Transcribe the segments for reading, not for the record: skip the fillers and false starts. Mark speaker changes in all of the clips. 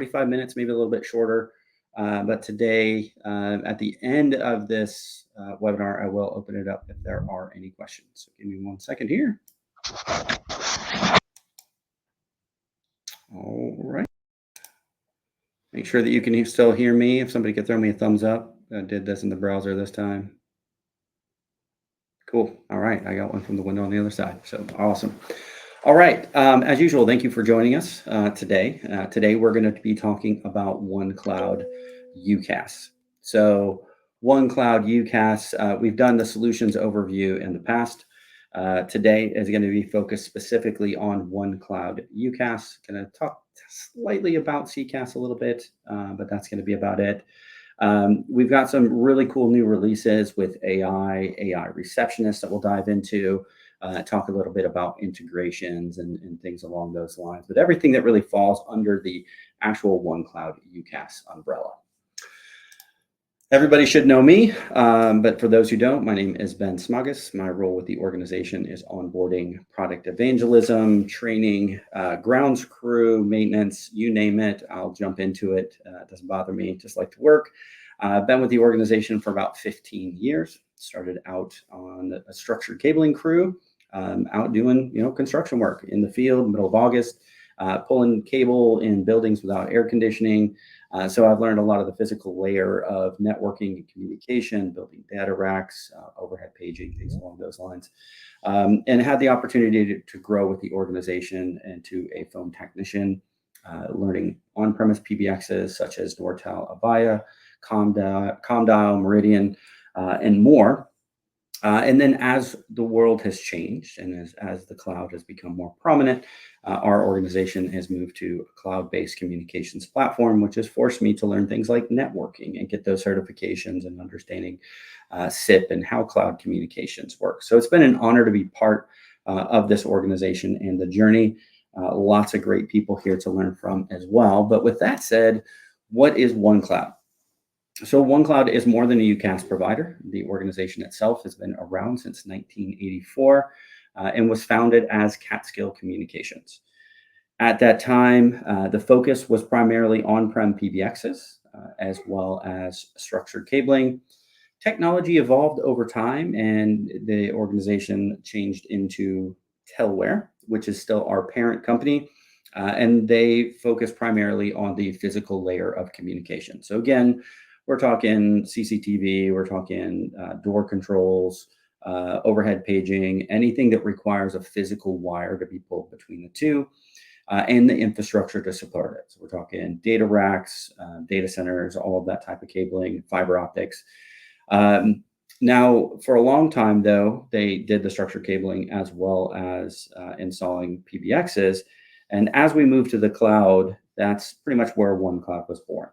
Speaker 1: 45 minutes, maybe a little bit shorter. But today, at the end of this webinar, I will open it up if there are any questions. So give me 1 second here. All right. Make sure that you can still hear me. If somebody could throw me a thumbs up. I did this in the browser this time. Cool. All right. I got one from the window on the other side. So awesome. All right. As usual, thank you for joining us today. Today, we're going to be talking about OneCloud UCaaS. So OneCloud UCaaS, we've done the solutions overview in the past. Today is going to be focused specifically on OneCloud UCaaS. Going to talk slightly about CCaaS a little bit, but that's going to be about it. We've got some really cool new releases with AI receptionists that we'll dive into, talk a little bit about integrations and things along those lines, but everything that really falls under the actual OneCloud UCaaS umbrella. Everybody should know me, but for those who don't, my name is Ben Smagas. My role with the organization is onboarding, product evangelism, training, grounds crew, maintenance, you name it. I'll jump into it. It doesn't bother me, just like to work. I've been with the organization for about 15 years. Started out on a structured cabling crew, out doing construction work in the field, middle of August, pulling cable in buildings without air conditioning. So I've learned a lot of the physical layer of networking and communication, building data racks, overhead paging, things along those lines, and had the opportunity to grow with the organization into a phone technician, learning on-premise PBXs such as Nortel, Avaya, Comdial, Meridian, and more. And then as the world has changed and as the cloud has become more prominent, our organization has moved to a cloud-based communications platform, which has forced me to learn things like networking and get those certifications and understanding SIP and how cloud communications work. So it's been an honor to be part of this organization and the journey. Lots of great people here to learn from as well. But with that said, what is OneCloud? So OneCloud is more than a UCaaS provider. The organization itself has been around since 1984 and was founded as Catskill Communications. At that time, the focus was primarily on-prem PBXs as well as structured cabling. Technology evolved over time and the organization changed into Telware, which is still our parent company. And they focus primarily on the physical layer of communication. So again, we're talking CCTV, we're talking door controls, overhead paging, anything that requires a physical wire to be pulled between the two, and the infrastructure to support it. So we're talking data racks, data centers, all of that type of cabling, fiber optics. Now, for a long time, though, they did the structured cabling as well as installing PBXs. And as we moved to the cloud, that's pretty much where OneCloud was born.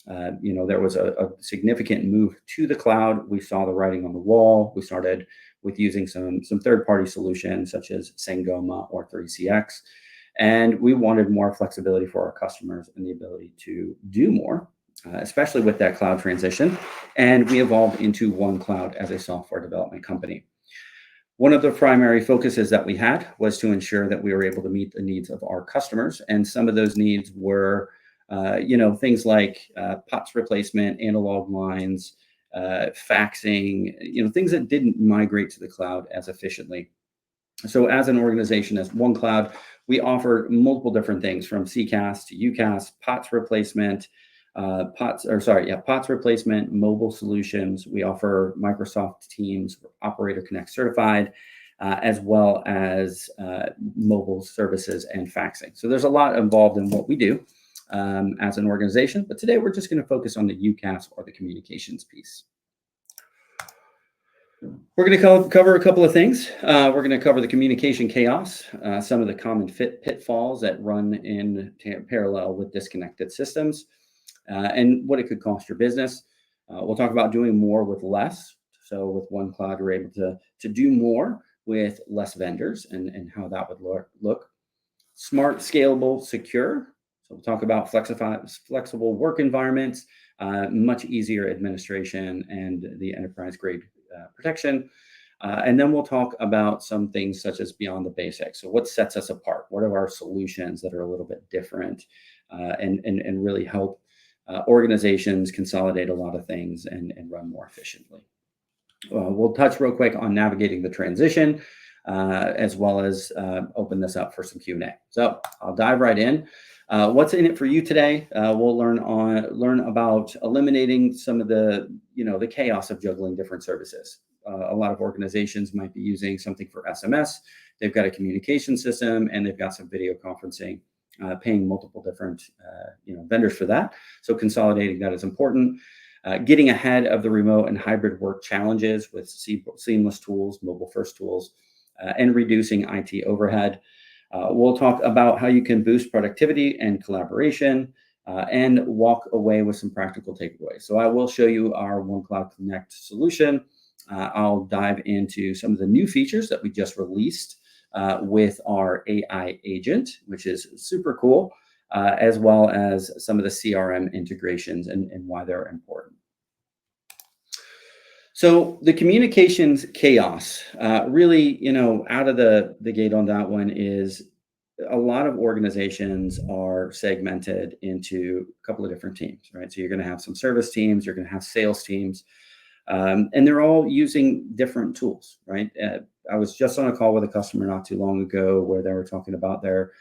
Speaker 1: There was a significant move to the cloud. We saw the writing on the wall. We started with using some third-party solutions such as Sangoma or 3CX. And we wanted more flexibility for our customers and the ability to do more, especially with that cloud transition. And we evolved into OneCloud as a software development company. One of the primary focuses that we had was to ensure that we were able to meet the needs of our customers. And some of those needs were things like POTS replacement, analog lines, faxing, things that didn't migrate to the cloud as efficiently. So as an organization, as OneCloud, we offer multiple different things from CCaaS to UCaaS, POTS replacement, POTS replacement, mobile solutions. We offer Microsoft Teams, Operator Connect certified, as well as mobile services and faxing. So there's a lot involved in what we do as an organization, but today we're just going to focus on the UCaaS or the communications piece. We're going to cover a couple of things. We're going to cover the communication chaos, some of the common pitfalls that run in parallel with disconnected systems, and what it could cost your business. We'll talk about doing more with less. So with OneCloud, you're able to do more with less vendors and how that would look. Smart, scalable, secure. So we'll talk about flexible work environments, much easier administration, and the enterprise-grade protection. And then we'll talk about some things such as beyond the basics. So what sets us apart? What are our solutions that are a little bit different? and really help organizations consolidate a lot of things and run more efficiently. We'll touch real quick on navigating the transition, as well as open this up for some Q&A. So I'll dive right in. What's in it for you today? We'll learn about eliminating some of the chaos of juggling different services. A lot of organizations might be using something for SMS. They've got a communication system and they've got some video conferencing, paying multiple different vendors for that. So consolidating that is important. Getting ahead of the remote and hybrid work challenges with seamless tools, mobile first tools, and reducing IT overhead. We'll talk about how you can boost productivity and collaboration, and walk away with some practical takeaways. So I will show you our OneCloud Connect solution. I'll dive into some of the new features that we just released with our AI agent, which is super cool, as well as some of the CRM integrations and why they're important. So the communications chaos, really, out of the gate on that one is a lot of organizations are segmented into a couple of different teams, right? So you're going to have some service teams, you're going to have sales teams, and they're all using different tools, right? I was just on a call with a customer not too long ago where they were talking about their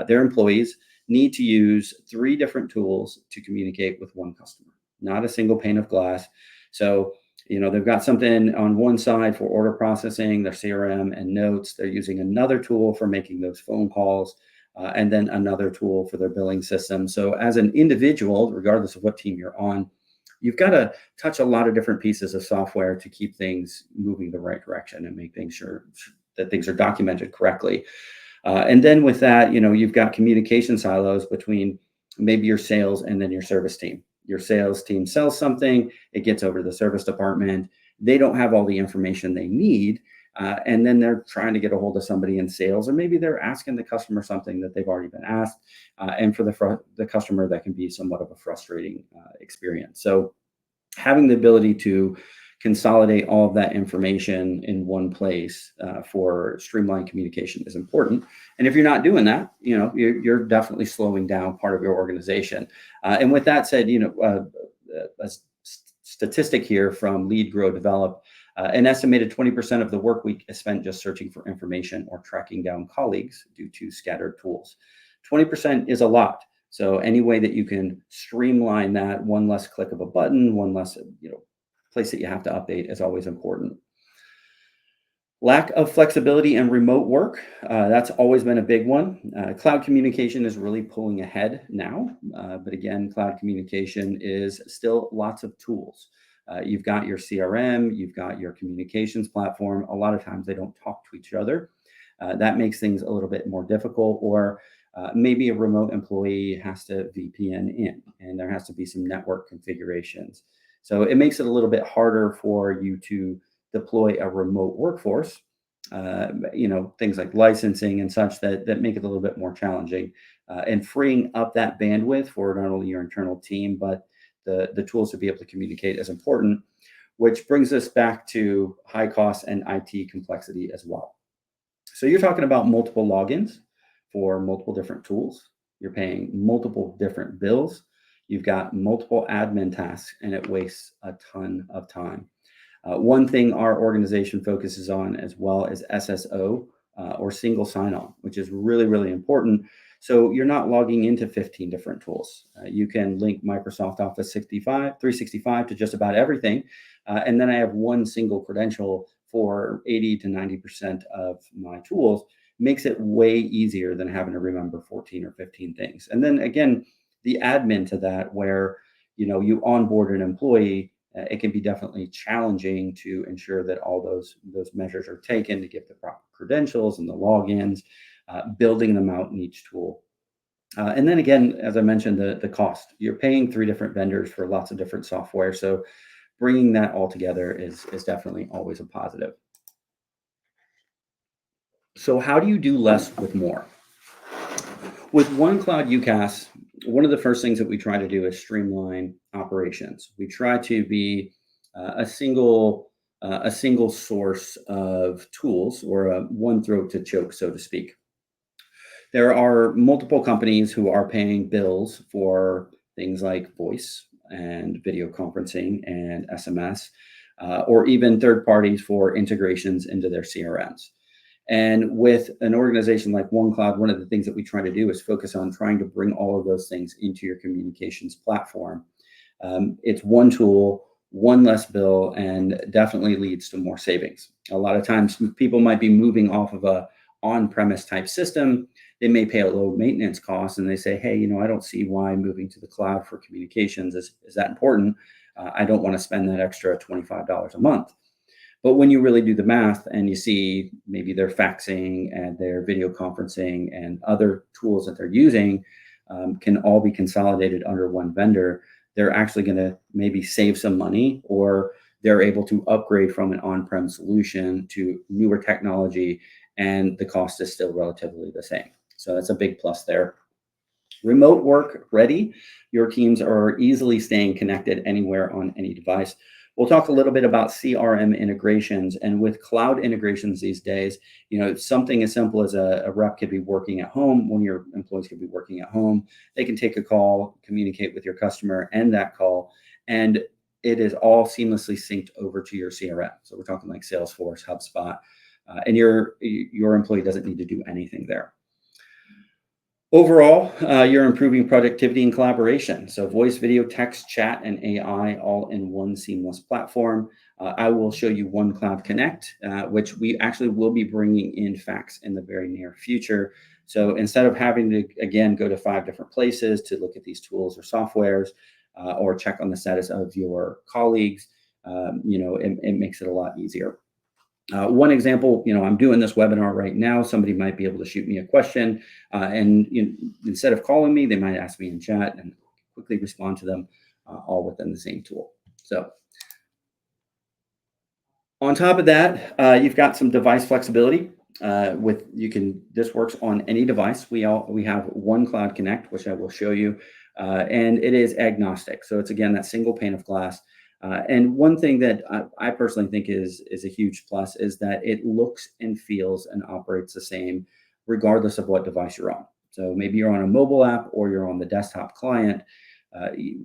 Speaker 1: employees need to use 3 different tools to communicate with one customer, not a single pane of glass. So they've got something on one side for order processing, their CRM and notes. They're using another tool for making those phone calls, and then another tool for their billing system. So as an individual, regardless of what team you're on, you've got to touch a lot of different pieces of software to keep things moving the right direction and make things sure that things are documented correctly. And then with that, you've got communication silos between maybe your sales and then your service team. Your sales team sells something, it gets over to the service department. They don't have all the information they need. And then they're trying to get a hold of somebody in sales, or maybe they're asking the customer something that they've already been asked. And for the customer, that can be somewhat of a frustrating experience. So having the ability to consolidate all of that information in one place for streamlined communication is important. And if you're not doing that, you're definitely slowing down part of your organization. And with that said, a statistic here from Lead, Grow, Develop, an estimated 20% of the work week is spent just searching for information or tracking down colleagues due to scattered tools. 20% is a lot. So any way that you can streamline that, one less click of a button, one less, place that you have to update is always important. Lack of flexibility and remote work, that's always been a big one. Cloud communication is really pulling ahead now. But again, cloud communication is still lots of tools. You've got your CRM, you've got your communications platform. A lot of times they don't talk to each other. That makes things a little bit more difficult, or maybe a remote employee has to VPN in, and there has to be some network configurations. So it makes it a little bit harder for you to deploy a remote workforce, things like licensing and such that make it a little bit more challenging, and freeing up that bandwidth for not only your internal team, but the tools to be able to communicate is important, which brings us back to high costs and IT complexity as well. So you're talking about multiple logins for multiple different tools. You're paying multiple different bills. You've got multiple admin tasks, and it wastes a ton of time. One thing our organization focuses on as well is SSO, or single sign-on, which is really, really important. So you're not logging into 15 different tools. You can link Microsoft Office 365 to just about everything. And then I have one single credential for 80 to 90% of my tools. Makes it way easier than having to remember 14 or 15 things. And then again, the admin to that, where you onboard an employee, it can be definitely challenging to ensure that all those measures are taken to give the proper credentials and the logins, building them out in each tool. And then again, as I mentioned, the cost. You're paying 3 different vendors for lots of different software. So bringing that all together is definitely always a positive. So how do you do less with more? With OneCloud UCaaS, one of the first things that we try to do is streamline operations. We try to be a single source of tools, or one throat to choke, so to speak. There are multiple companies who are paying bills for things like voice and video conferencing and SMS, or even third parties for integrations into their CRMs. And with an organization like OneCloud, one of the things that we try to do is focus on trying to bring all of those things into your communications platform. It's one tool, one less bill, and definitely leads to more savings. A lot of times, people might be moving off of a on-premise type system. They may pay a low maintenance cost, and they say, "Hey, I don't see why moving to the cloud for communications is that important. I don't want to spend that extra $25 a month." But when you really do the math and you see maybe their faxing and their video conferencing and other tools that they're using can all be consolidated under one vendor, they're actually going to maybe save some money, or they're able to upgrade from an on-prem solution to newer technology, and the cost is still relatively the same. So that's a big plus there. Remote work ready. Your teams are easily staying connected anywhere on any device. We'll talk a little bit about CRM integrations, and with cloud integrations these days, something as simple as a rep could be working at home. One of your employees could be working at home. They can take a call, communicate with your customer, end that call, and it is all seamlessly synced over to your CRM. So we're talking like Salesforce, HubSpot, and your employee doesn't need to do anything there. Overall, you're improving productivity and collaboration. So voice, video, text, chat, and AI all in one seamless platform. I will show you OneCloud Connect, which we actually will be bringing in fax in the very near future. So instead of having to, again, go to 5 different places to look at these tools or softwares, or check on the status of your colleagues, it makes it a lot easier. One example, I'm doing this webinar right now. Somebody might be able to shoot me a question, and instead of calling me, they might ask me in chat and quickly respond to them, all within the same tool. So on top of that, you've got some device flexibility. This works on any device. We have OneCloud Connect, which I will show you, and it is agnostic. So it's, again, that single pane of glass. And one thing that I personally think is a huge plus is that it looks and feels and operates the same regardless of what device you're on. So maybe you're on a mobile app or you're on the desktop client.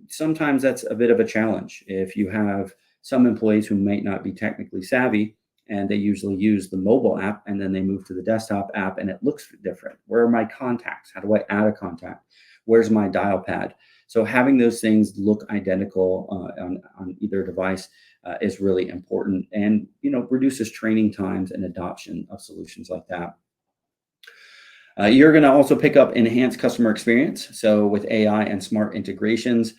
Speaker 1: Sometimes that's a bit of a challenge. If you have some employees who might not be technically savvy, and they usually use the mobile app and then they move to the desktop app and it looks different. Where are my contacts? How do I add a contact? Where's my dial pad? So having those things look identical on either device is really important, and reduces training times and adoption of solutions like that. You're going to also pick up enhanced customer experience. So with AI and smart integrations,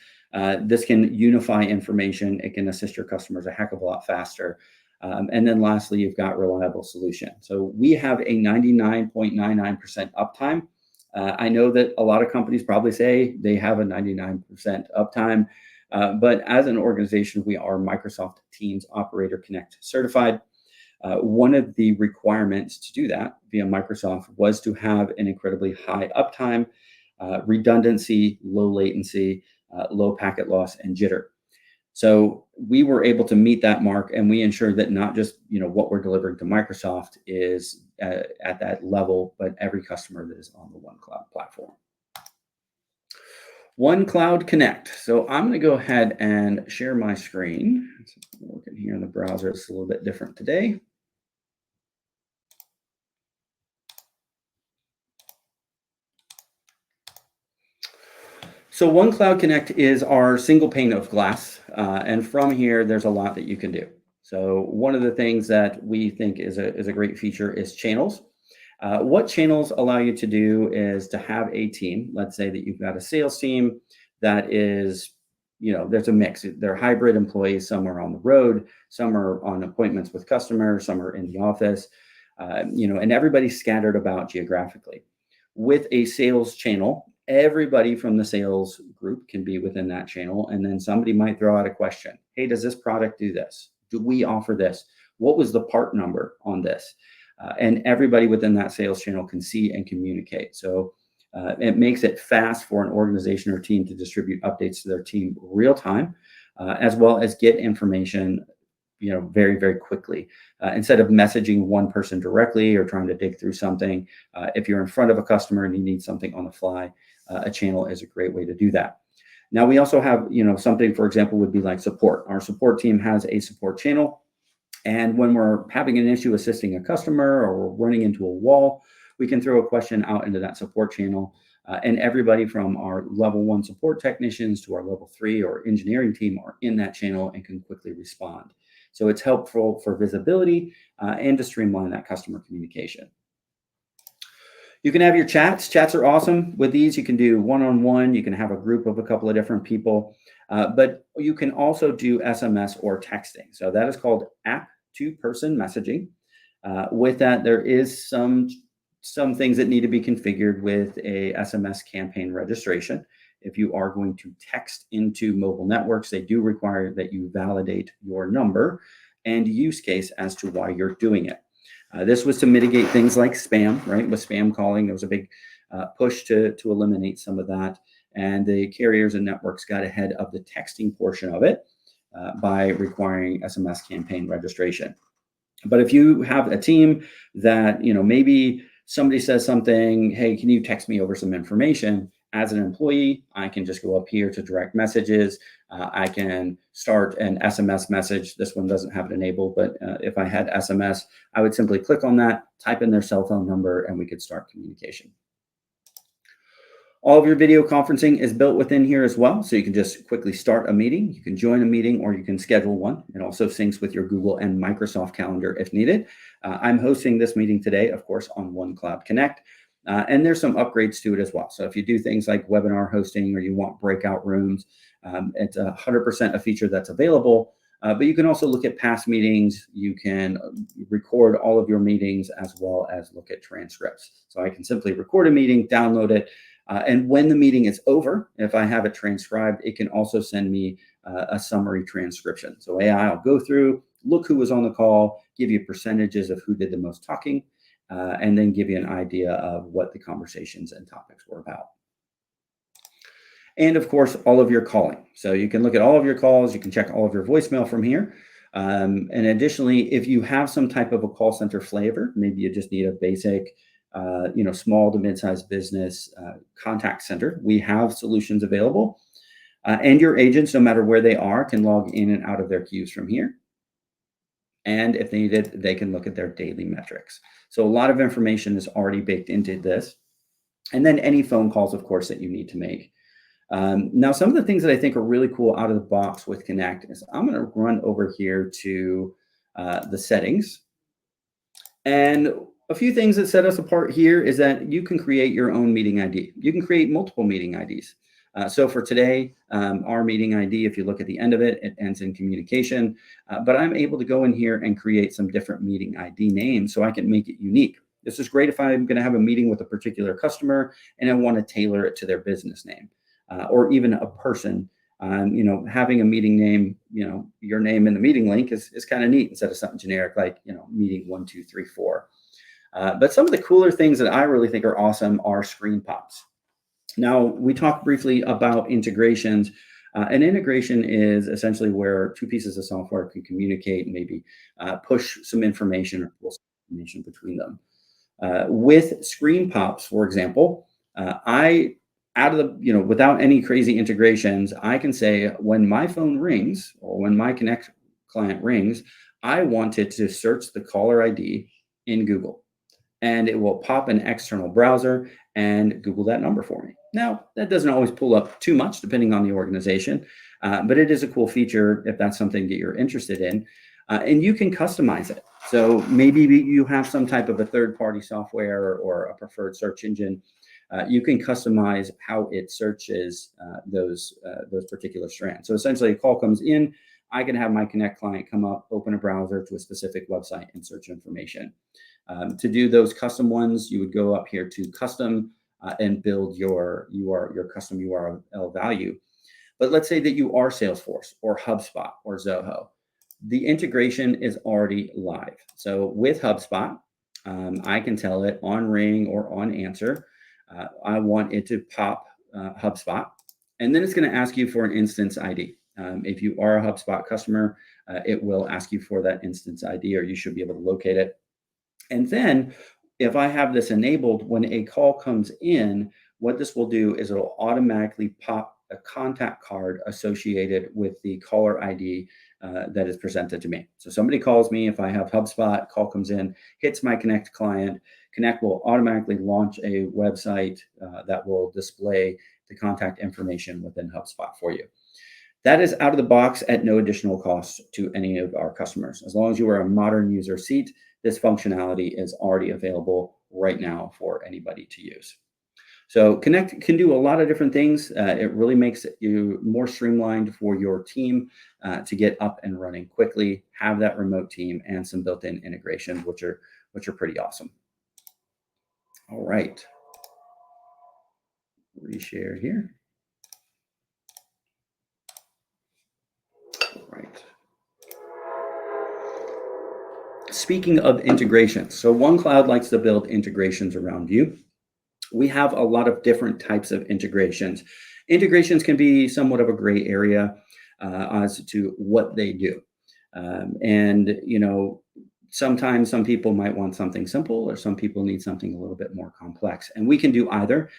Speaker 1: this can unify information. It can assist your customers a heck of a lot faster. And then lastly, you've got reliable solution. So we have a 99.99% uptime. I know that a lot of companies probably say they have a 99% uptime, but as an organization, we are Microsoft Teams Operator Connect certified. One of the requirements to do that via Microsoft was to have an incredibly high uptime, redundancy, low latency, low packet loss, and jitter. So we were able to meet that mark, and we ensured that not just what we're delivering to Microsoft is at that level, but every customer that is on the OneCloud platform. OneCloud Connect. So I'm going to go ahead and share my screen. Working here in the browser, it's a little bit different today. So OneCloud Connect is our single pane of glass, and from here, there's a lot that you can do. So one of the things that we think is a great feature is channels. What channels allow you to do is to have a team. Let's say that you've got a sales team that is, there's a mix. They're hybrid employees. Some are on the road, some are on appointments with customers, some are in the office, and everybody's scattered about geographically. With a sales channel, everybody from the sales group can be within that channel. And then somebody might throw out a question. Hey, does this product do this? Do we offer this? What was the part number on this? And everybody within that sales channel can see and communicate. So it makes it fast for an organization or team to distribute updates to their team real time, as well as get information very, very quickly. Instead of messaging one person directly or trying to dig through something, if you're in front of a customer and you need something on the fly, a channel is a great way to do that. Now we also have, something, for example, would be like support. Our support team has a support channel. And when we're having an issue assisting a customer or we're running into a wall, we can throw a question out into that support channel. And everybody from our level 1 support technicians to our level 3 or engineering team are in that channel and can quickly respond. So it's helpful for visibility and to streamline that customer communication. You can have your chats. Chats are awesome. With these, you can do one-on-one. You can have a group of a couple of different people, but you can also do SMS or texting. So that is called app-to-person messaging. With that, there is some things that need to be configured with a SMS campaign registration. If you are going to text into mobile networks, they do require that you validate your number and use case as to why you're doing it. This was to mitigate things like spam, right? With spam calling, there was a big push to eliminate some of that. And the carriers and networks got ahead of the texting portion of it by requiring SMS campaign registration. But if you have a team that, maybe somebody says something, hey, can you text me over some information? As an employee, I can just go up here to direct messages. I can start an SMS message. This one doesn't have it enabled, but if I had SMS, I would simply click on that, type in their cell phone number, and we could start communication. All of your video conferencing is built within here as well. So you can just quickly start a meeting. You can join a meeting or you can schedule one. It also syncs with your Google and Microsoft Calendar if needed. I'm hosting this meeting today, of course, on OneCloud Connect. And there's some upgrades to it as well. So if you do things like webinar hosting or you want breakout rooms, it's 100% a feature that's available. But you can also look at past meetings. You can record all of your meetings as well as look at transcripts. So I can simply record a meeting, download it. And when the meeting is over, if I have it transcribed, it can also send me a summary transcription. So AI will go through, look who was on the call, give you percentages of who did the most talking, and then give you an idea of what the conversations and topics were about. And of course, all of your calling. So you can look at all of your calls, you can check all of your voicemail from here. And additionally, if you have some type of a call center flavor, maybe you just need a basic small to mid-sized business contact center, we have solutions available. And your agents, no matter where they are, can log in and out of their queues from here. And if needed, they can look at their daily metrics. So a lot of information is already baked into this. And then any phone calls, of course, that you need to make. Now, some of the things that I think are really cool out of the box with Connect is I'm going to run over here to the settings. And a few things that set us apart here is that you can create your own meeting ID. You can create multiple meeting IDs. So for today, our meeting ID, if you look at the end of it, it ends in communication. But I'm able to go in here and create some different meeting ID names so I can make it unique. This is great if I'm going to have a meeting with a particular customer and I want to tailor it to their business name or even a person. Having a meeting name, your name in the meeting link is kind of neat instead of something generic like, meeting 1, 2, 3, 4. But some of the cooler things that I really think are awesome are screen pops. Now, we talked briefly about integrations. An integration is essentially where two pieces of software can communicate and maybe push some information or pull some information between them. With screen pops, for example, without any crazy integrations, I can say when my phone rings or when my Connect client rings, I want it to search the caller ID in Google. And it will pop an external browser and Google that number for me. Now, that doesn't always pull up too much depending on the organization, but it is a cool feature if that's something that you're interested in. And you can customize it. So maybe you have some type of a third-party software or a preferred search engine. You can customize how it searches those particular strands. So essentially, a call comes in, I can have my Connect client come up, open a browser to a specific website and search information. To do those custom ones, you would go up here to custom and build your custom URL value. But let's say that you are Salesforce or HubSpot or Zoho. The integration is already live. So with HubSpot, I can tell it on ring or on answer, I want it to pop HubSpot. And then it's going to ask you for an instance ID. If you are a HubSpot customer, it will ask you for that instance ID, or you should be able to locate it. And then if I have this enabled, when a call comes in, what this will do is it'll automatically pop a contact card associated with the caller ID that is presented to me. So somebody calls me, if I have HubSpot, call comes in, hits my Connect client, Connect will automatically launch a website that will display the contact information within HubSpot for you. That is out of the box at no additional cost to any of our customers. As long as you are a modern user seat, this functionality is already available right now for anybody to use. So Connect can do a lot of different things. It really makes you more streamlined for your team to get up and running quickly, have that remote team, and some built-in integrations, which are pretty awesome. All right, reshare here. All right. Speaking of integrations, so OneCloud likes to build integrations around you. We have a lot of different types of integrations. Integrations can be somewhat of a gray area as to what they do. And, sometimes some people might want something simple, or some people need something a little bit more complex. And we can do either,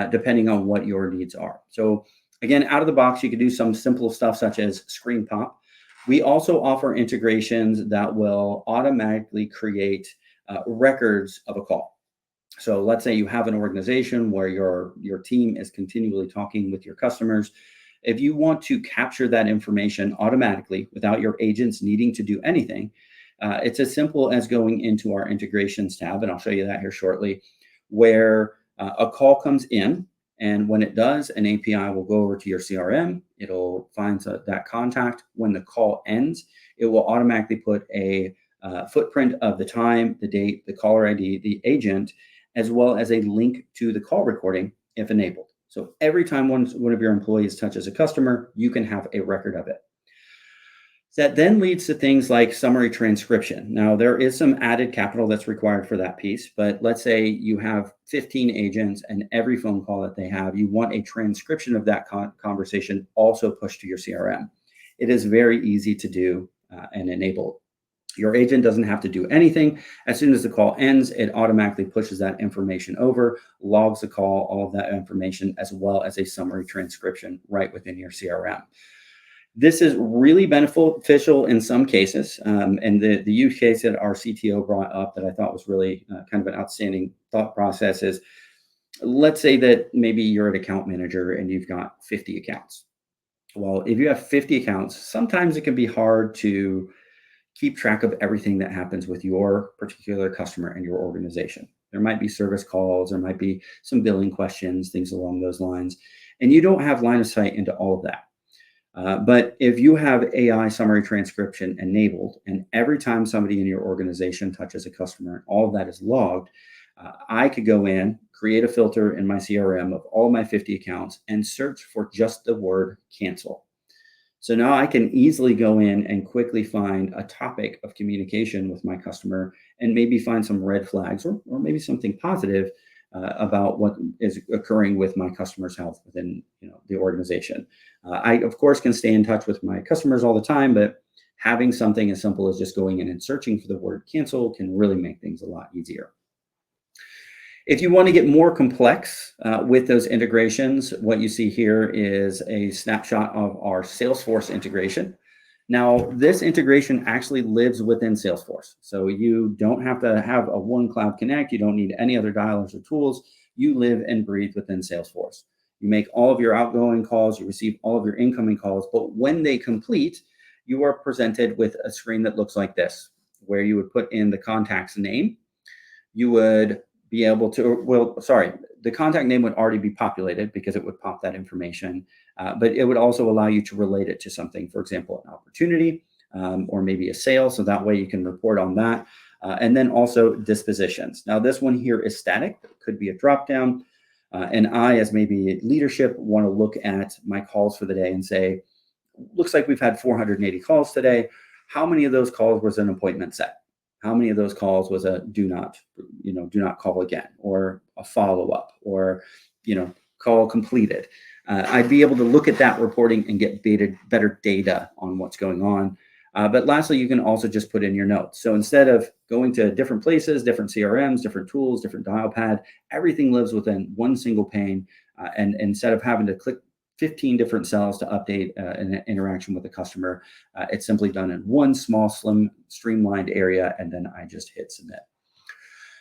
Speaker 1: depending on what your needs are. So, again, out of the box, you can do some simple stuff such as screen pop. We also offer integrations that will automatically create records of a call. So let's say you have an organization where your team is continually talking with your customers. If you want to capture that information automatically without your agents needing to do anything, it's as simple as going into our integrations tab, and I'll show you that here shortly, where a call comes in. And when it does, an API will go over to your CRM. It'll find that contact. When the call ends, it will automatically put a footprint of the time, the date, the caller ID, the agent, as well as a link to the call recording if enabled. So every time one of your employees touches a customer, you can have a record of it. That then leads to things like summary transcription. Now, there is some added capital that's required for that piece, but let's say you have 15 agents and every phone call that they have, you want a transcription of that conversation also pushed to your CRM. It is very easy to do and enable. Your agent doesn't have to do anything. As soon as the call ends, it automatically pushes that information over, logs the call, all of that information, as well as a summary transcription right within your CRM. This is really beneficial in some cases. And the use case that our CTO brought up that I thought was really kind of an outstanding thought process is, let's say that maybe you're an account manager and you've got 50 accounts. Well, if you have 50 accounts, sometimes it can be hard to keep track of everything that happens with your particular customer and your organization. There might be service calls, there might be some billing questions, things along those lines. And you don't have line of sight into all of that. But if you have AI summary transcription enabled, and every time somebody in your organization touches a customer, all of that is logged, I could go in, create a filter in my CRM of all my 50 accounts and search for just the word cancel. So now I can easily go in and quickly find a topic of communication with my customer and maybe find some red flags or maybe something positive about what is occurring with my customer's health within the organization. I, of course, can stay in touch with my customers all the time, but having something as simple as just going in and searching for the word cancel can really make things a lot easier. If you want to get more complex with those integrations, what you see here is a snapshot of our Salesforce integration. Now, this integration actually lives within Salesforce. So you don't have to have a OneCloud Connect. You don't need any other dialers or tools. You live and breathe within Salesforce. You make all of your outgoing calls, you receive all of your incoming calls, but when they complete, you are presented with a screen that looks like this, where you would put in the contact's name. You would be able to, the contact name would already be populated because it would pop that information, but it would also allow you to relate it to something, for example, an opportunity or maybe a sale. So that way you can report on that. And then also dispositions. Now this one here is static. It could be a dropdown. And I, as maybe leadership, want to look at my calls for the day and say, looks like we've had 480 calls today. How many of those calls was an appointment set? How many of those calls was a do not call again, or a follow-up, or, call completed? I'd be able to look at that reporting and get better data on what's going on. But lastly, you can also just put in your notes. So instead of going to different places, different CRMs, different tools, different dial pad, everything lives within one single pane. And instead of having to click 15 different cells to update an interaction with the customer, it's simply done in one small, slim, streamlined area, and then I just hit submit.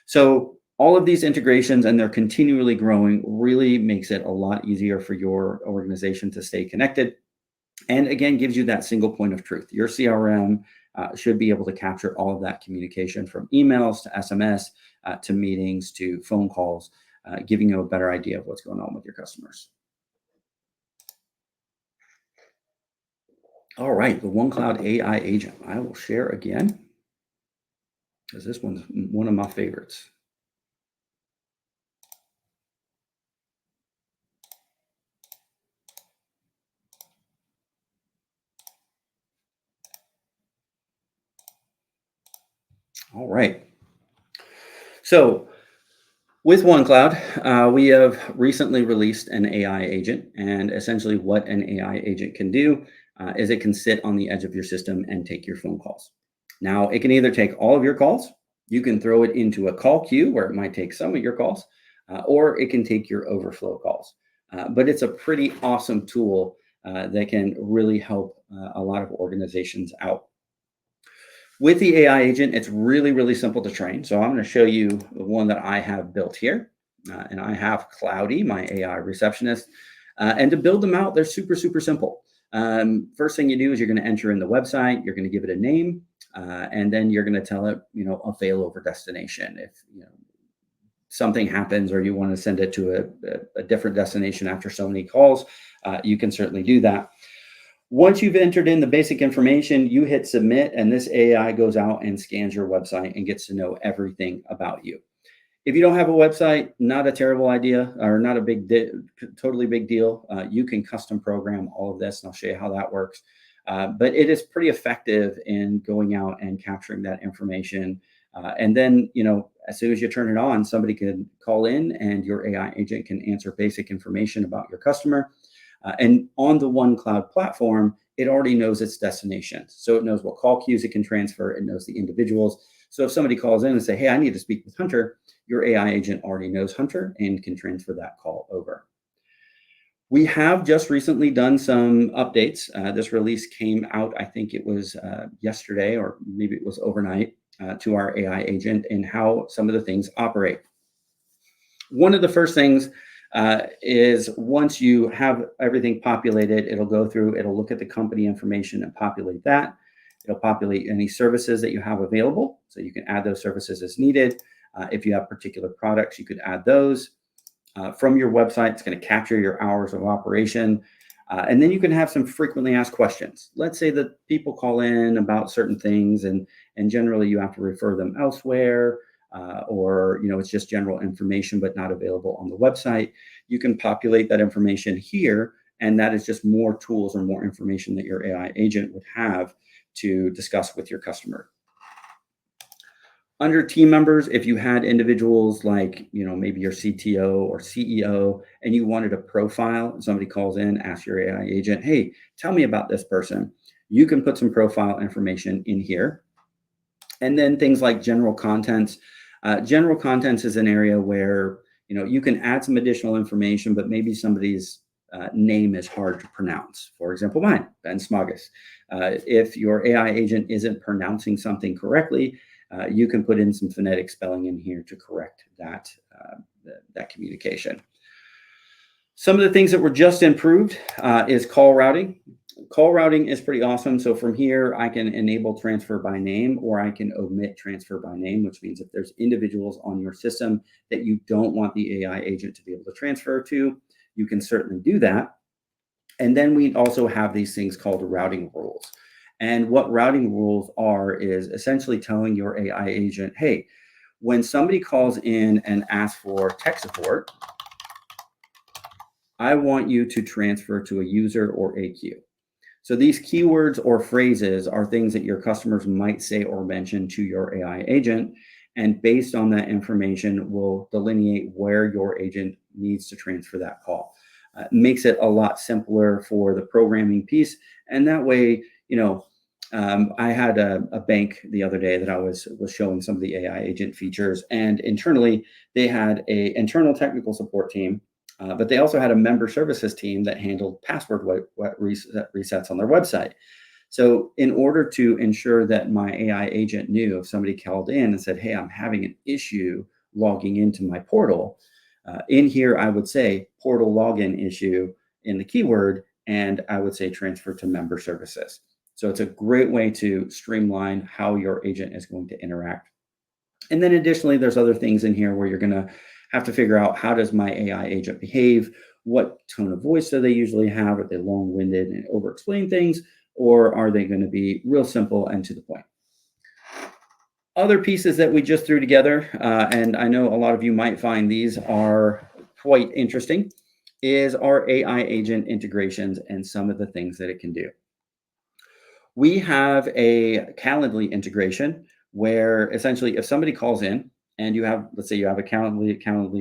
Speaker 1: So all of these integrations, and they're continually growing, really makes it a lot easier for your organization to stay connected. And again, gives you that single point of truth. Your CRM should be able to capture all of that communication, from emails to SMS to meetings to phone calls, giving you a better idea of what's going on with your customers. All right, the OneCloud AI agent. I will share again because this one's one of my favorites. All right. So with OneCloud, we have recently released an AI agent, and essentially what an AI agent can do is it can sit on the edge of your system and take your phone calls. Now, it can either take all of your calls, you can throw it into a call queue where it might take some of your calls, or it can take your overflow calls. But it's a pretty awesome tool that can really help a lot of organizations out. With the AI agent, it's really, really simple to train. So I'm going to show you the one that I have built here. And I have Cloudy, my AI receptionist. And to build them out, they're super, super simple. First thing you do is you're going to enter in the website. You're going to give it a name, and then you're going to tell it, a failover destination. If something happens or you want to send it to a different destination after so many calls, you can certainly do that. Once you've entered in the basic information, you hit submit, and this AI goes out and scans your website and gets to know everything about you. If you don't have a website, not a terrible idea, or not a totally big deal. You can custom program all of this, and I'll show you how that works. But it is pretty effective in going out and capturing that information. And then, as soon as you turn it on, somebody can call in and your AI agent can answer basic information about your customer. And on the OneCloud platform, it already knows its destination. So it knows what call queues it can transfer. It knows the individuals. So if somebody calls in and say, hey, I need to speak with Hunter, your AI agent already knows Hunter and can transfer that call over. We have just recently done some updates. This release came out, I think it was yesterday, or maybe it was overnight, to our AI agent and how some of the things operate. One of the first things is once you have everything populated, it'll go through, it'll look at the company information and populate that. It'll populate any services that you have available. So you can add those services as needed. If you have particular products, you could add those. From your website, it's going to capture your hours of operation. And then you can have some frequently asked questions. Let's say that people call in about certain things, and generally you have to refer them elsewhere, or it's just general information but not available on the website. You can populate that information here, and that is just more tools or more information that your AI agent would have to discuss with your customer. Under team members, if you had individuals like, maybe your CTO or CEO, and you wanted a profile, somebody calls in, asks your AI agent, hey, tell me about this person. You can put some profile information in here. And then things like general contents. General contents is an area where, you can add some additional information, but maybe somebody's name is hard to pronounce. For example, mine, Ben Smogus. If your AI agent isn't pronouncing something correctly, you can put in some phonetic spelling in here to correct that communication. Some of the things that were just improved is call routing. Call routing is pretty awesome. So from here, I can enable transfer by name, or I can omit transfer by name, which means if there's individuals on your system that you don't want the AI agent to be able to transfer to, you can certainly do that. And then we also have these things called routing rules. And what routing rules are is essentially telling your AI agent, hey, when somebody calls in and asks for tech support, I want you to transfer to a user or a queue. So these keywords or phrases are things that your customers might say or mention to your AI agent. And based on that information, will delineate where your agent needs to transfer that call. makes it a lot simpler for the programming piece. And that way, I had a bank the other day that I was showing some of the AI agent features, and internally they had a internal technical support team, but they also had a member services team that handled password resets on their website. So, in order to ensure that my AI agent knew if somebody called in and said, "Hey, I'm having an issue logging into my portal," in here I would say portal login issue in the keyword, and I would say transfer to member services. So, it's a great way to streamline how your agent is going to interact. And then additionally, there's other things in here where you're going to have to figure out, how does my AI agent behave? What tone of voice do they usually have? Are they long-winded and over-explain things, or are they going to be real simple and to the point? Other pieces that we just threw together, and I know a lot of you might find these are quite interesting, is our AI agent integrations and some of the things that it can do. We have a Calendly integration where essentially if somebody calls in and you have, let's say you have a Calendly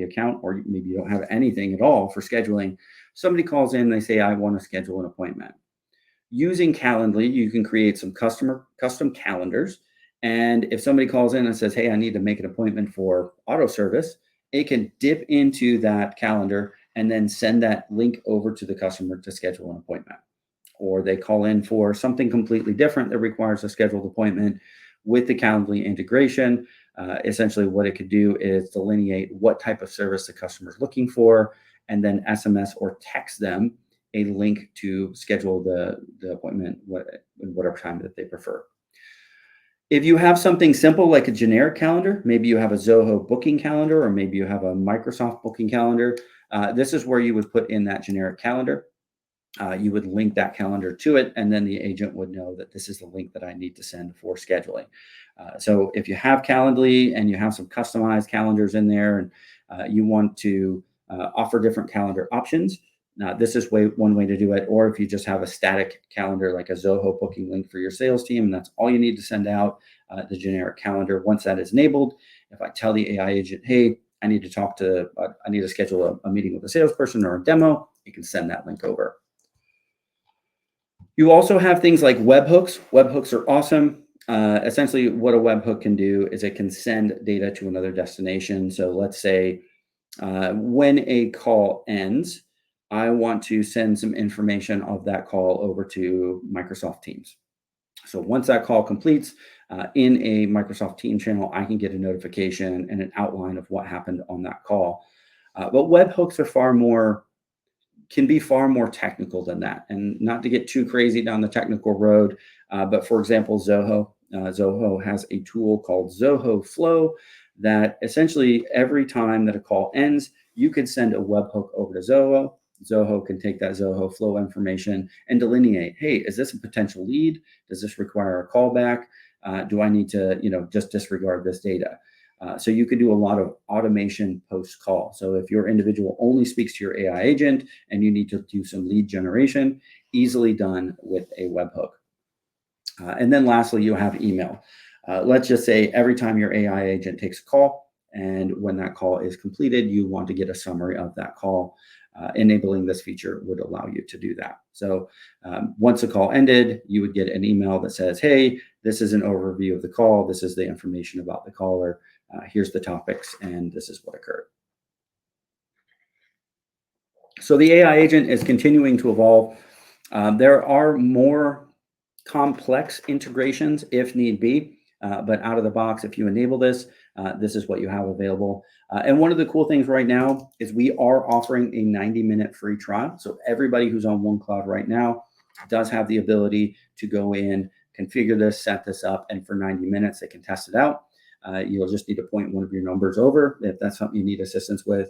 Speaker 1: account, or maybe you don't have anything at all for scheduling, somebody calls in, they say, I want to schedule an appointment. Using Calendly, you can create some custom calendars. And if somebody calls in and says, hey, I need to make an appointment for auto service, it can dip into that calendar and then send that link over to the customer to schedule an appointment. Or they call in for something completely different that requires a scheduled appointment. With the Calendly integration, essentially what it could do is delineate what type of service the customer is looking for, and then SMS or text them a link to schedule the appointment whatever time that they prefer. If you have something simple like a generic calendar, maybe you have a Zoho booking calendar, or maybe you have a Microsoft booking calendar, this is where you would put in that generic calendar. You would link that calendar to it, and then the agent would know that this is the link that I need to send for scheduling. So if you have Calendly and you have some customized calendars in there, and you want to offer different calendar options, this is one way to do it. Or if you just have a static calendar like a Zoho booking link for your sales team, and that's all you need to send out, the generic calendar. Once that is enabled, if I tell the AI agent, hey, I need to schedule a meeting with a salesperson or a demo, you can send that link over. You also have things like webhooks. Webhooks are awesome. Essentially, what a webhook can do is it can send data to another destination. So let's say when a call ends, I want to send some information of that call over to Microsoft Teams. So once that call completes, in a Microsoft Team channel, I can get a notification and an outline of what happened on that call. But webhooks can be far more technical than that. And not to get too crazy down the technical road, but for example, Zoho has a tool called Zoho Flow that essentially every time that a call ends, you could send a webhook over to Zoho. Zoho can take that Zoho Flow information and delineate, hey, is this a potential lead? Does this require a callback? Do I need to, just disregard this data? So you could do a lot of automation post-call. So if your individual only speaks to your AI agent and you need to do some lead generation, easily done with a webhook. And then lastly, you have email. Let's just say every time your AI agent takes a call, and when that call is completed, you want to get a summary of that call. Enabling this feature would allow you to do that. So once the call ended, you would get an email that says, hey, this is an overview of the call. This is the information about the caller. Here's the topics, and this is what occurred. So the AI agent is continuing to evolve. There are more complex integrations if need be, but out of the box, if you enable this, this is what you have available. And one of the cool things right now is we are offering a 90-minute free trial. So everybody who's on OneCloud right now does have the ability to go in, configure this, set this up, and for 90 minutes, they can test it out. You'll just need to point one of your numbers over. If that's something you need assistance with,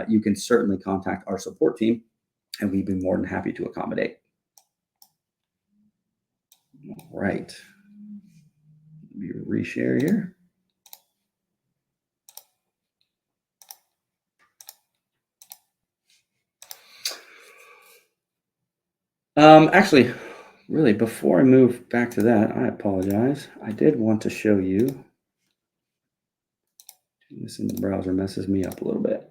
Speaker 1: you can certainly contact our support team, and we'd be more than happy to accommodate. All right. Let me reshare here. Actually, really, before I move back to that, I apologize. I did want to show you. This in the browser messes me up a little bit.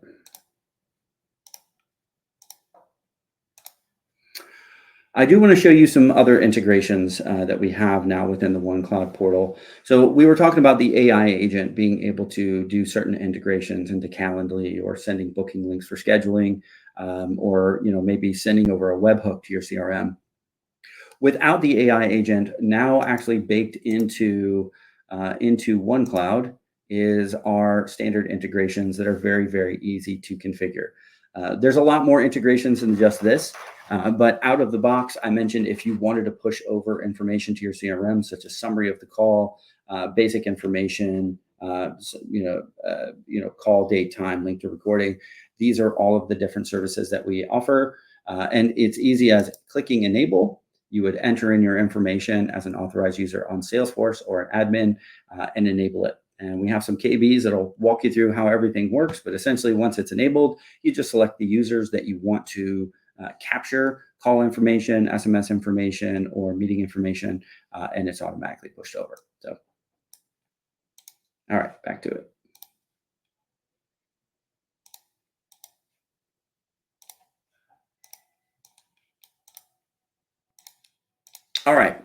Speaker 1: I do want to show you some other integrations that we have now within the OneCloud portal. So we were talking about the AI agent being able to do certain integrations into Calendly or sending booking links for scheduling, or maybe sending over a webhook to your CRM. Without the AI agent, now actually baked into OneCloud is our standard integrations that are very, very easy to configure. There's a lot more integrations than just this, but out of the box, I mentioned if you wanted to push over information to your CRM, such as summary of the call, basic information, call date, time, link to recording. These are all of the different services that we offer, and it's easy as clicking enable. You would enter in your information as an authorized user on Salesforce or an admin, and enable it. And we have some KBs that'll walk you through how everything works. But essentially, once it's enabled, you just select the users that you want to capture call information, SMS information, or meeting information, and it's automatically pushed over. So, all right, back to it. All right,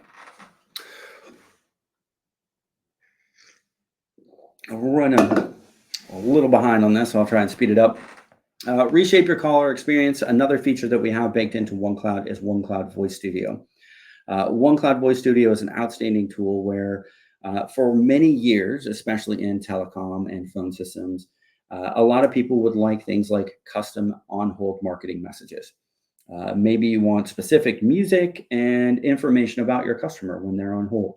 Speaker 1: we're running a little behind on this, so I'll try and speed it up. Reshape your caller experience. Another feature that we have baked into OneCloud is OneCloud Voice Studio. OneCloud Voice Studio is an outstanding tool where, for many years, especially in telecom and phone systems, a lot of people would like things like custom on hold marketing messages. Maybe you want specific music and information about your customer when they're on hold.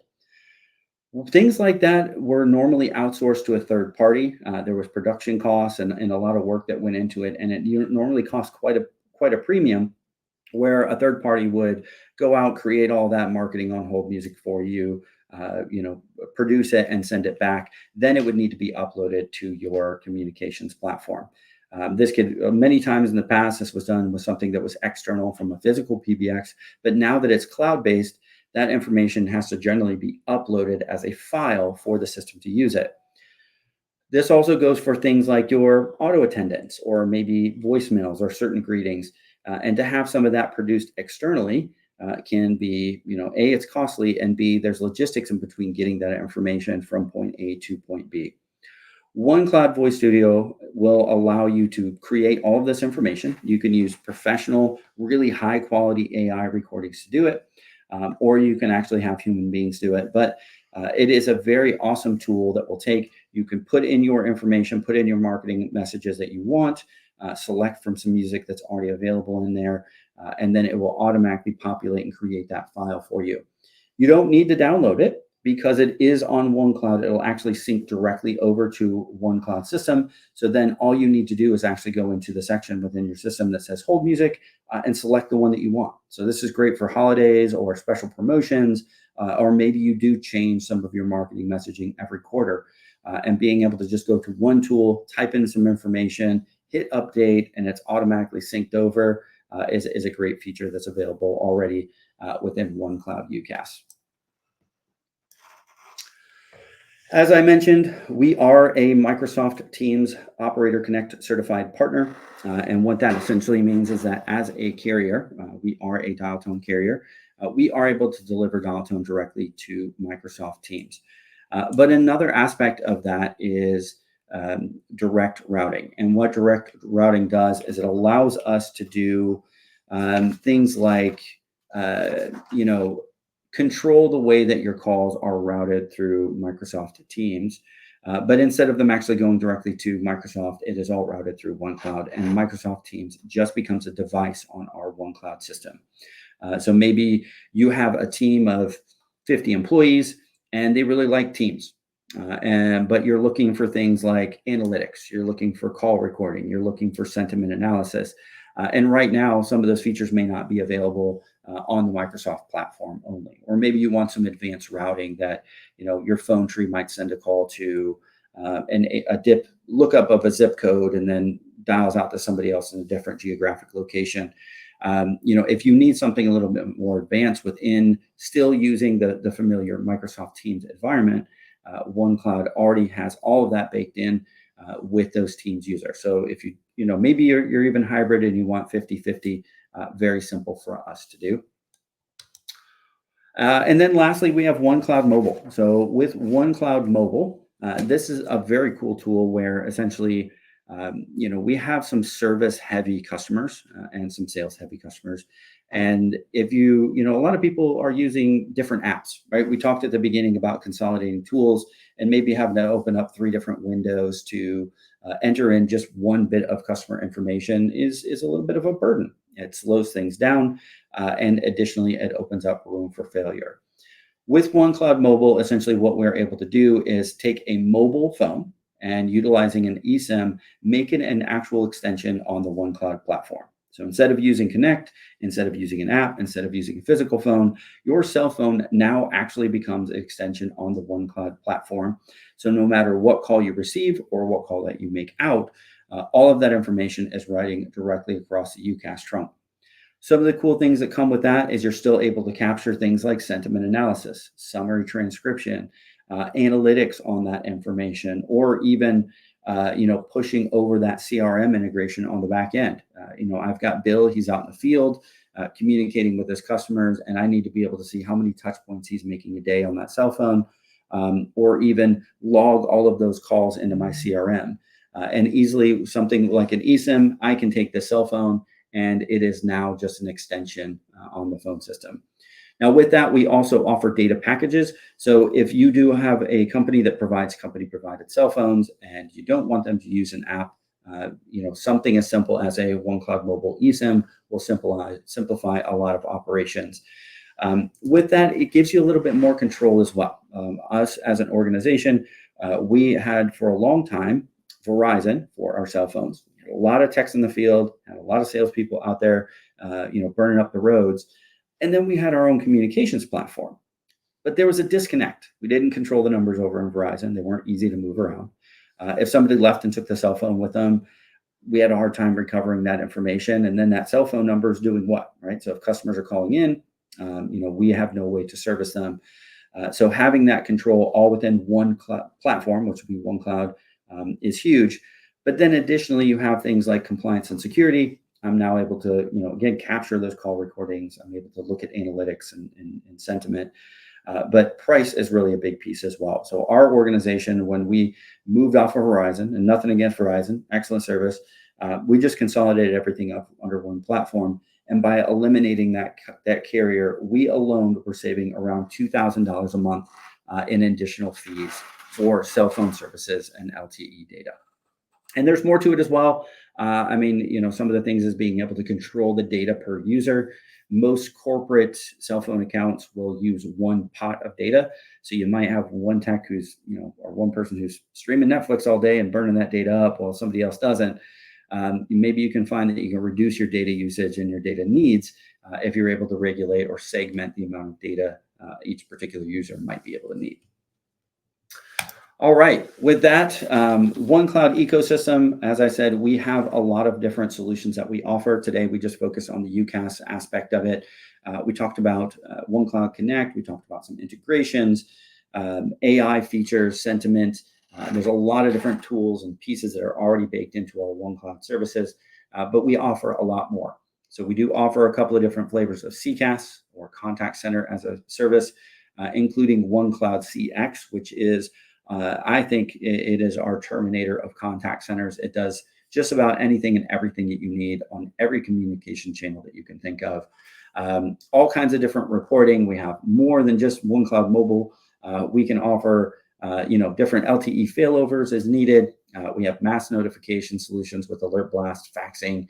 Speaker 1: Well, things like that were normally outsourced to a third party. There was production costs and a lot of work that went into it, and it normally cost quite a premium where a third party would go out, create all that marketing on hold music for you, produce it and send it back. Then it would need to be uploaded to your communications platform. This could many times in the past, this was done with something that was external from a physical PBX, but now that it's cloud based, that information has to generally be uploaded as a file for the system to use it. This also goes for things like your auto attendants or maybe voicemails or certain greetings. And to have some of that produced externally can be, A, it's costly, and B, there's logistics in between getting that information from point A to point B. OneCloud Voice Studio will allow you to create all of this information. You can use professional, really high quality AI recordings to do it, or you can actually have human beings do it. But it is a very awesome tool that will take, you can put in your information, put in your marketing messages that you want, select from some music that's already available in there, and then it will automatically populate and create that file for you. You don't need to download it because it is on OneCloud. It'll actually sync directly over to OneCloud system. So then all you need to do is actually go into the section within your system that says hold music, and select the one that you want. So this is great for holidays or special promotions, or maybe you do change some of your marketing messaging every quarter. And being able to just go to one tool, type in some information, hit update, and it's automatically synced over, is a great feature that's available already within OneCloud UCaaS. As I mentioned, we are a Microsoft Teams Operator Connect certified partner. And what that essentially means is that as a carrier, we are a dial tone carrier. We are able to deliver dial tone directly to Microsoft Teams. But another aspect of that is direct routing. And what direct routing does is it allows us to do things like, control the way that your calls are routed through Microsoft Teams. But instead of them actually going directly to Microsoft, it is all routed through OneCloud, and Microsoft Teams just becomes a device on our OneCloud system. So maybe you have a team of 50 employees and they really like Teams. But you're looking for things like analytics, you're looking for call recording, you're looking for sentiment analysis. And right now, some of those features may not be available on the Microsoft platform only. Or maybe you want some advanced routing that, your phone tree might send a call to, and a dip lookup of a zip code and then dials out to somebody else in a different geographic location. If you need something a little bit more advanced within still using the familiar Microsoft Teams environment, OneCloud already has all of that baked in with those Teams users. So if maybe you're even hybrid and you want 50-50, very simple for us to do. And then lastly, we have OneCloud Mobile. So with OneCloud Mobile, this is a very cool tool where essentially, we have some service heavy customers and some sales heavy customers. And if a lot of people are using different apps, right? We talked at the beginning about consolidating tools and maybe having to open up three different windows to enter in just one bit of customer information is a little bit of a burden. It slows things down, and additionally, it opens up room for failure. With OneCloud Mobile, essentially what we're able to do is take a mobile phone and utilizing an eSIM, make it an actual extension on the OneCloud platform. So instead of using Connect, instead of using an app, instead of using a physical phone, your cell phone now actually becomes an extension on the OneCloud platform. So no matter what call you receive or what call that you make out, all of that information is writing directly across the UCaaS trunk. Some of the cool things that come with that is you're still able to capture things like sentiment analysis, summary transcription, analytics on that information, or even pushing over that CRM integration on the back end. I've got Bill; he's out in the field communicating with his customers, and I need to be able to see how many touch points he's making a day on that cell phone, or even log all of those calls into my CRM. And easily, something like an eSIM, I can take the cell phone and it is now just an extension on the phone system. Now, with that, we also offer data packages. So if you do have a company that provides company provided cell phones and you don't want them to use an app, something as simple as a OneCloud Mobile eSIM will simplify a lot of operations. With that, it gives you a little bit more control as well. Us as an organization, we had for a long time Verizon for our cell phones. A lot of techs in the field, had a lot of salespeople out there, burning up the roads. And then we had our own communications platform. But there was a disconnect. We didn't control the numbers over in Verizon. They weren't easy to move around. If somebody left and took the cell phone with them, we had a hard time recovering that information. And then that cell phone number is doing what, right? So if customers are calling in, we have no way to service them. So having that control all within one platform, which would be OneCloud, is huge. But then additionally, you have things like compliance and security. I'm now able to, again, capture those call recordings. I'm able to look at analytics and sentiment. But price is really a big piece as well. So our organization, when we moved off of Verizon, and nothing against Verizon, excellent service, we just consolidated everything up under one platform. And by eliminating that carrier, we alone were saving around $2,000 a month in additional fees for cell phone services and LTE data. And there's more to it as well. Some of the things is being able to control the data per user. Most corporate cell phone accounts will use one pot of data. So you might have one tech who's, or one person who's streaming Netflix all day and burning that data up while somebody else doesn't. Maybe you can find that you can reduce your data usage and your data needs if you're able to regulate or segment the amount of data each particular user might be able to need. All right. With that, OneCloud ecosystem, as I said, we have a lot of different solutions that we offer. Today, we just focus on the UCaaS aspect of it. We talked about OneCloud Connect. We talked about some integrations, AI features, sentiment. There's a lot of different tools and pieces that are already baked into our OneCloud services, but we offer a lot more. So we do offer a couple of different flavors of CCaaS or contact center as a service, including OneCloud CX, which is I think it is our terminator of contact centers. It does just about anything and everything that you need on every communication channel that you can think of. All kinds of different reporting. We have more than just OneCloud Mobile. We can offer different LTE failovers as needed. We have mass notification solutions with Alert Blast, faxing,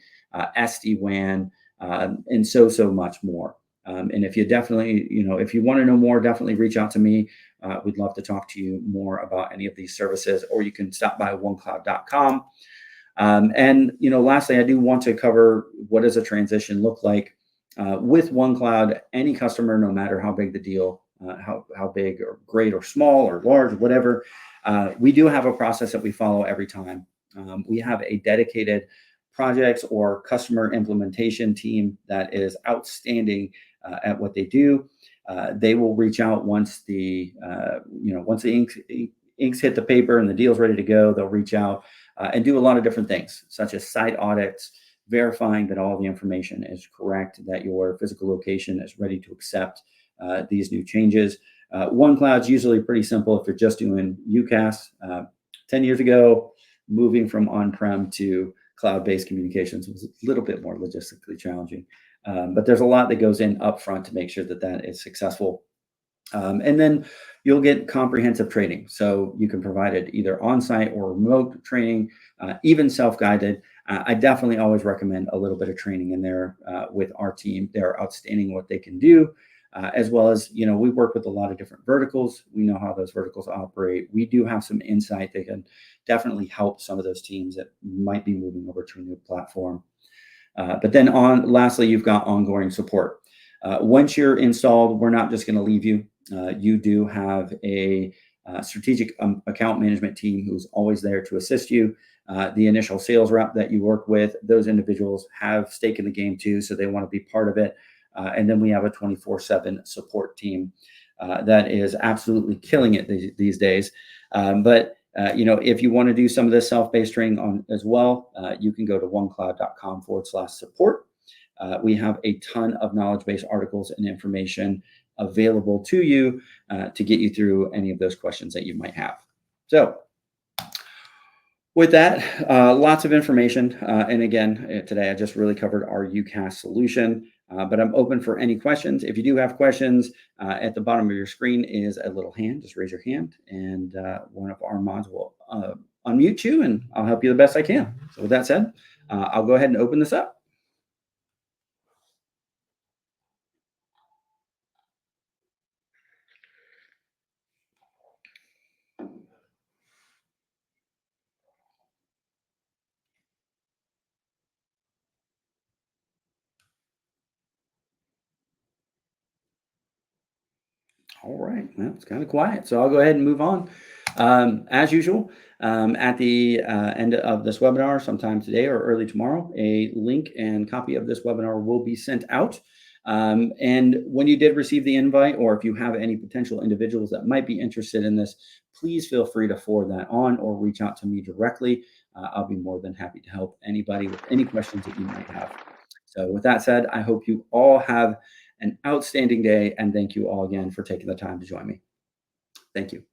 Speaker 1: SD-WAN, and so much more. And if you definitely, if you want to know more, definitely reach out to me. We'd love to talk to you more about any of these services, or you can stop by onecloud.com. Lastly, I do want to cover what does a transition look like with OneCloud. Any customer, no matter how big the deal, how big or great or small or large, whatever, we do have a process that we follow every time. We have a dedicated projects or customer implementation team that is outstanding at what they do. They will reach out once the inks hit the paper and the deal's ready to go. They'll reach out and do a lot of different things, such as site audits, verifying that all the information is correct, that your physical location is ready to accept these new changes. OneCloud's usually pretty simple if you're just doing UCaaS. 10 years ago, moving from on-prem to cloud-based communications was a little bit more logistically challenging. But there's a lot that goes in upfront to make sure that that is successful. And then you'll get comprehensive training. So you can provide it either on-site or remote training, even self-guided. I definitely always recommend a little bit of training in there with our team. They're outstanding what they can do, as well as, we work with a lot of different verticals. We know how those verticals operate. We do have some insight that can definitely help some of those teams that might be moving over to a new platform. But then lastly, you've got ongoing support. Once you're installed, we're not just going to leave you. You do have a strategic account management team who's always there to assist you. The initial sales rep that you work with, those individuals have stake in the game too, so they want to be part of it. And then we have a 24/7 support team that is absolutely killing it these days. But if you want to do some of this self-paced training on as well, you can go to onecloud.com/support. We have a ton of knowledge-based articles and information available to you to get you through any of those questions that you might have. So with that, lots of information. And again, today I just really covered our UCaaS solution, but I'm open for any questions. If you do have questions, at the bottom of your screen is a little hand. Just raise your hand and one of our mods will unmute you and I'll help you the best I can. So with that said, I'll go ahead and open this up. All right. Well, it's kind of quiet, so I'll go ahead and move on. As usual, at the end of this webinar, sometime today or early tomorrow, a link and copy of this webinar will be sent out. And when you did receive the invite, or if you have any potential individuals that might be interested in this, please feel free to forward that on or reach out to me directly. I'll be more than happy to help anybody with any questions that you might have. So with that said, I hope you all have an outstanding day, and thank you all again for taking the time to join me. Thank you.